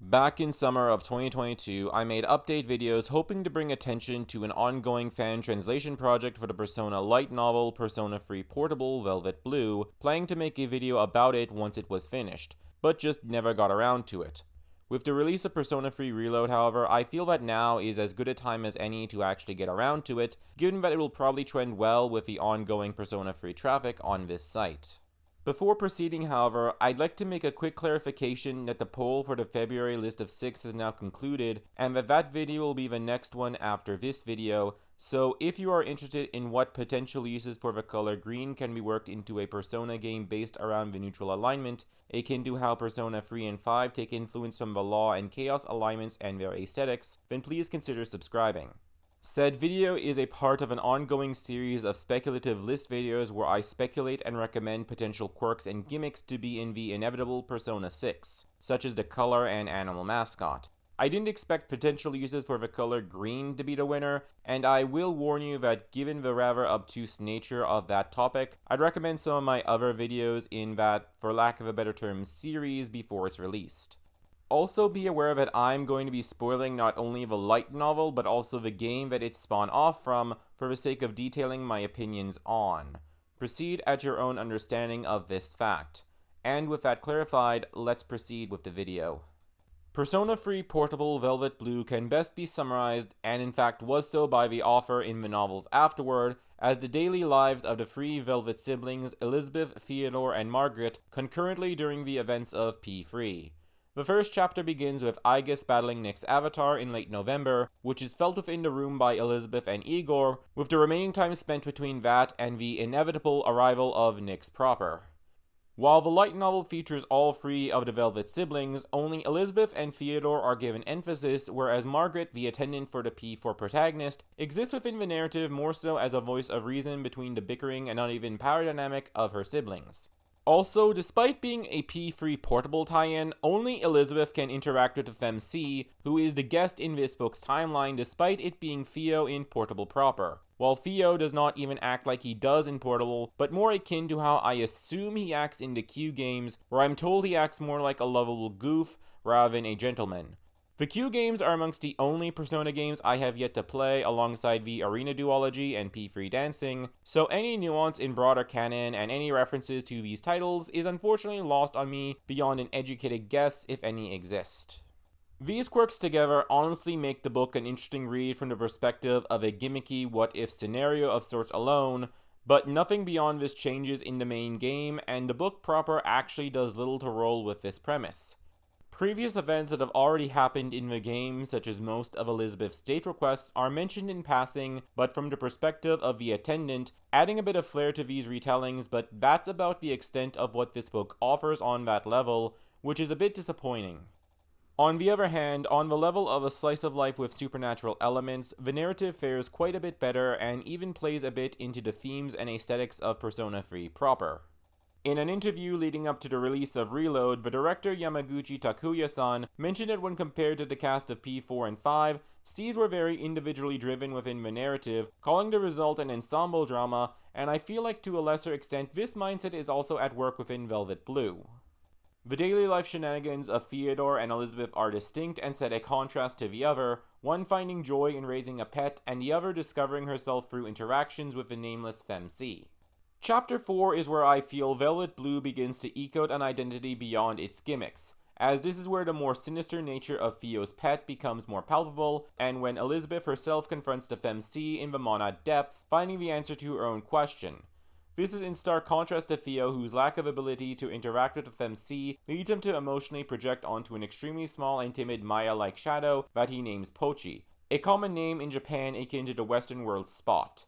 Back in summer of 2022, I made update videos hoping to bring attention to an ongoing fan translation project for the Persona light novel Persona 3 Portable Velvet Blue, planning to make a video about it once it was finished, but just never got around to it. With the release of Persona 3 Reload, however, I feel that now is as good a time as any to actually get around to it, given that it will probably trend well with the ongoing Persona 3 traffic on this site. Before proceeding, however, I'd like to make a quick clarification that the poll for the February list of 6 has now concluded, and that video will be the next one after this video, so if you are interested in what potential uses for the color green can be worked into a Persona game based around the neutral alignment, akin to how Persona 3 and 5 take influence from the Law and Chaos alignments and their aesthetics, then please consider subscribing. Said video is a part of an ongoing series of speculative list videos where I speculate and recommend potential quirks and gimmicks to be in the inevitable Persona 6, such as the color and animal mascot. I didn't expect potential uses for the color green to be the winner, and I will warn you that given the rather obtuse nature of that topic, I'd recommend some of my other videos in that, for lack of a better term, series before it's released. Also be aware that I'm going to be spoiling not only the light novel, but also the game that it spawned off from, for the sake of detailing my opinions on. Proceed at your own understanding of this fact. And with that clarified, let's proceed with the video. Persona 3 Portable Velvet Blue can best be summarized, and in fact was so by the author in the novels afterward, as the daily lives of the three Velvet siblings Elizabeth, Theodore, and Margaret concurrently during the events of P3. The first chapter begins with Aigis battling Nick's avatar in late November, which is felt within the room by Elizabeth and Igor, with the remaining time spent between that and the inevitable arrival of Nick's proper. While the light novel features all three of the Velvet siblings, only Elizabeth and Theodore are given emphasis, whereas Margaret, the attendant for the P4 protagonist, exists within the narrative more so as a voice of reason between the bickering and uneven power dynamic of her siblings. Also, despite being a P3 portable tie-in, only Elizabeth can interact with the FEMC, who is the guest in this book's timeline despite it being Theo in Portable proper, while Theo does not even act like he does in Portable, but more akin to how I assume he acts in the Q games, where I'm told he acts more like a lovable goof rather than a gentleman. The Q games are amongst the only Persona games I have yet to play alongside the Arena Duology and P3 Dancing, so any nuance in broader canon and any references to these titles is unfortunately lost on me beyond an educated guess if any exist. These quirks together honestly make the book an interesting read from the perspective of a gimmicky what-if scenario of sorts alone, but nothing beyond this changes in the main game, and the book proper actually does little to roll with this premise. Previous events that have already happened in the game, such as most of Elizabeth's date requests, are mentioned in passing, but from the perspective of the attendant, adding a bit of flair to these retellings, but that's about the extent of what this book offers on that level, which is a bit disappointing. On the other hand, on the level of a slice of life with supernatural elements, the narrative fares quite a bit better and even plays a bit into the themes and aesthetics of Persona 3 proper. In an interview leading up to the release of Reload, the director Yamaguchi Takuya-san mentioned that when compared to the cast of P4 and 5, Cs were very individually driven within the narrative, calling the result an ensemble drama, and I feel like to a lesser extent this mindset is also at work within Velvet Blue. The daily life shenanigans of Theodore and Elizabeth are distinct and set a contrast to the other, one finding joy in raising a pet and the other discovering herself through interactions with the nameless FEMC. Chapter 4 is where I feel Velvet Blue begins to eke out an identity beyond its gimmicks, as this is where the more sinister nature of Theo's pet becomes more palpable, and when Elizabeth herself confronts the FEMC in the Monad depths, finding the answer to her own question. This is in stark contrast to Theo, whose lack of ability to interact with the FEMC leads him to emotionally project onto an extremely small and timid Maya-like shadow that he names Pochi, a common name in Japan akin to the Western world's Spot.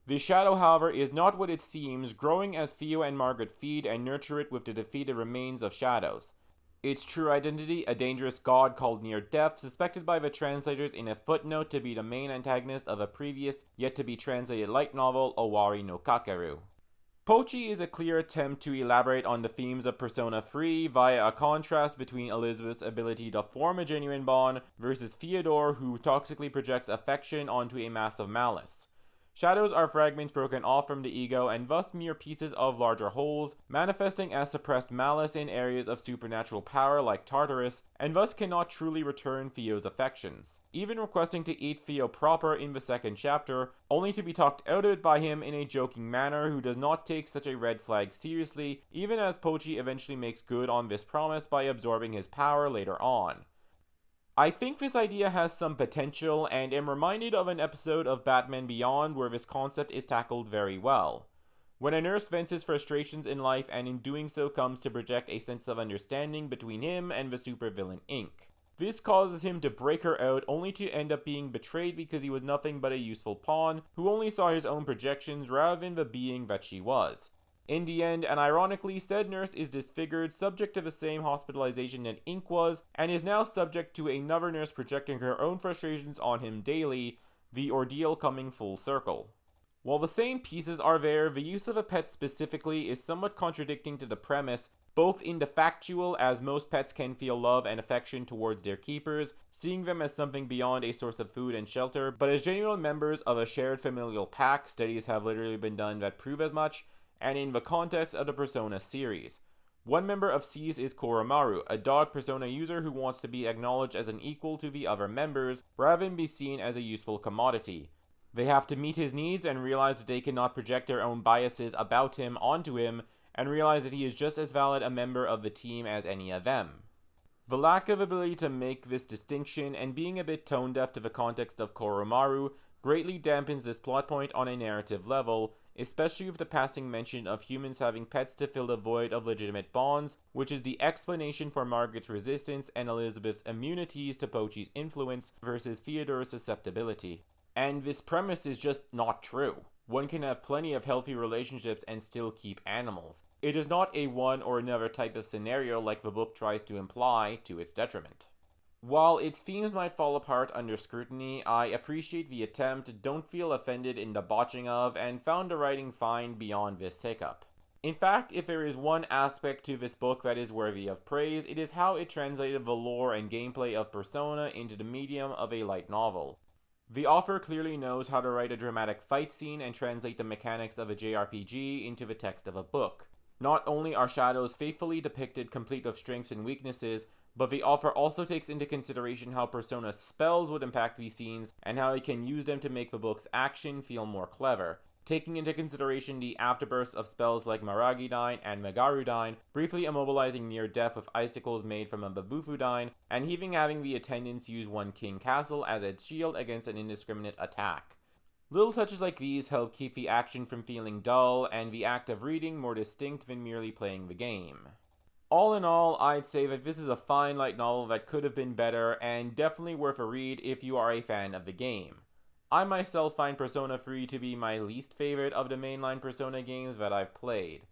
The shadow, however, is not what it seems, growing as Theo and Margaret feed and nurture it with the defeated remains of shadows. Its true identity, a dangerous god called Near Death, suspected by the translators in a footnote to be the main antagonist of a previous, yet-to-be-translated light novel, Owari no Kakeru. Pochi is a clear attempt to elaborate on the themes of Persona 3 via a contrast between Elizabeth's ability to form a genuine bond versus Theodore, who toxically projects affection onto a mass of malice. Shadows are fragments broken off from the ego and thus mere pieces of larger wholes, manifesting as suppressed malice in areas of supernatural power like Tartarus, and thus cannot truly return Theo's affections, even requesting to eat Theo proper in the second chapter, only to be talked out of it by him in a joking manner who does not take such a red flag seriously, even as Pochi eventually makes good on this promise by absorbing his power later on. I think this idea has some potential, and am reminded of an episode of Batman Beyond where this concept is tackled very well. When a nurse vents his frustrations in life and in doing so comes to project a sense of understanding between him and the supervillain Inc. This causes him to break her out only to end up being betrayed because he was nothing but a useful pawn who only saw his own projections rather than the being that she was. In the end, and ironically, said nurse is disfigured, subject to the same hospitalization that Inc. was, and is now subject to another nurse projecting her own frustrations on him daily, the ordeal coming full circle. While the same pieces are there, the use of a pet specifically is somewhat contradicting to the premise, both in the factual, as most pets can feel love and affection towards their keepers, seeing them as something beyond a source of food and shelter, but as genuine members of a shared familial pack. Studies have literally been done that prove as much, and in the context of the Persona series. One member of SEES is Koromaru, a dog Persona user who wants to be acknowledged as an equal to the other members, rather than be seen as a useful commodity. They have to meet his needs and realize that they cannot project their own biases about him onto him, and realize that he is just as valid a member of the team as any of them. The lack of ability to make this distinction, and being a bit tone deaf to the context of Koromaru, greatly dampens this plot point on a narrative level, especially with the passing mention of humans having pets to fill the void of legitimate bonds, which is the explanation for Margaret's resistance and Elizabeth's immunities to Pochi's influence versus Theodore's susceptibility. And this premise is just not true. One can have plenty of healthy relationships and still keep animals. It is not a one or another type of scenario like the book tries to imply to its detriment. While its themes might fall apart under scrutiny, I appreciate the attempt, don't feel offended in the botching of, and found the writing fine beyond this hiccup. In fact, if there is one aspect to this book that is worthy of praise, it is how it translated the lore and gameplay of Persona into the medium of a light novel. The author clearly knows how to write a dramatic fight scene and translate the mechanics of a JRPG into the text of a book. Not only are shadows faithfully depicted complete of strengths and weaknesses, but the author also takes into consideration how Persona's spells would impact these scenes, and how he can use them to make the book's action feel more clever, taking into consideration the afterbursts of spells like Maragidine and Megarudine, briefly immobilizing near death with icicles made from a Babufudine, and even having the attendants use one King Castle as a shield against an indiscriminate attack. Little touches like these help keep the action from feeling dull, and the act of reading more distinct than merely playing the game. All in all, I'd say that this is a fine light novel that could have been better, and definitely worth a read if you are a fan of the game. I myself find Persona 3 to be my least favorite of the mainline Persona games that I've played.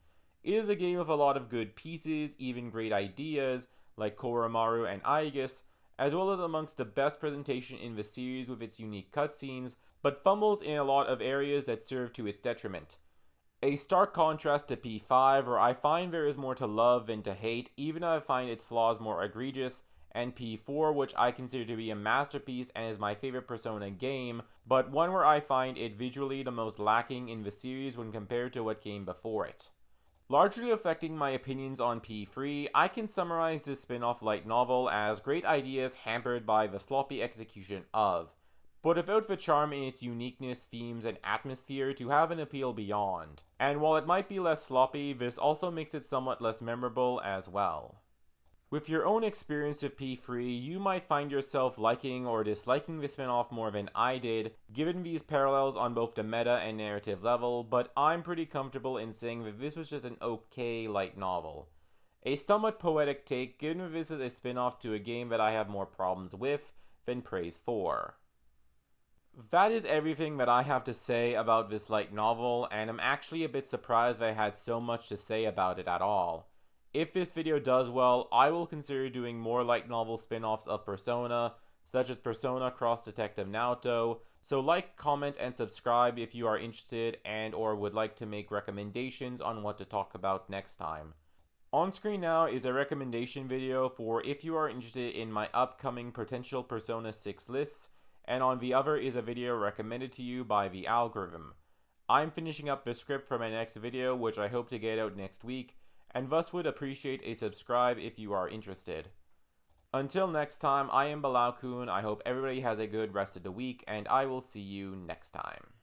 It is a game with a lot of good pieces, even great ideas, like Koromaru and Aegis, as well as amongst the best presentation in the series with its unique cutscenes, but fumbles in a lot of areas that serve to its detriment. A stark contrast to P5, where I find there is more to love than to hate, even though I find its flaws more egregious, and P4, which I consider to be a masterpiece and is my favorite Persona game, but one where I find it visually the most lacking in the series when compared to what came before it. Largely affecting my opinions on P3, I can summarize this spin-off light novel as great ideas hampered by the sloppy execution of, but without the charm in its uniqueness, themes, and atmosphere to have an appeal beyond. And while it might be less sloppy, this also makes it somewhat less memorable as well. With your own experience with P3, you might find yourself liking or disliking the spin-off more than I did, given these parallels on both the meta and narrative level, but I'm pretty comfortable in saying that this was just an okay light novel. A somewhat poetic take, given that this is a spin-off to a game that I have more problems with than praise for. That is everything that I have to say about this light novel, and I'm actually a bit surprised that I had so much to say about it at all. If this video does well, I will consider doing more light novel spin-offs of Persona, such as Persona Cross Detective Naoto, so like, comment, and subscribe if you are interested and or would like to make recommendations on what to talk about next time. On screen now is a recommendation video for if you are interested in my upcoming potential Persona 6 lists, and on the other is a video recommended to you by the algorithm. I'm finishing up the script for my next video, which I hope to get out next week, and thus would appreciate a subscribe if you are interested. Until next time, I am Balao Kun. I hope everybody has a good rest of the week, and I will see you next time.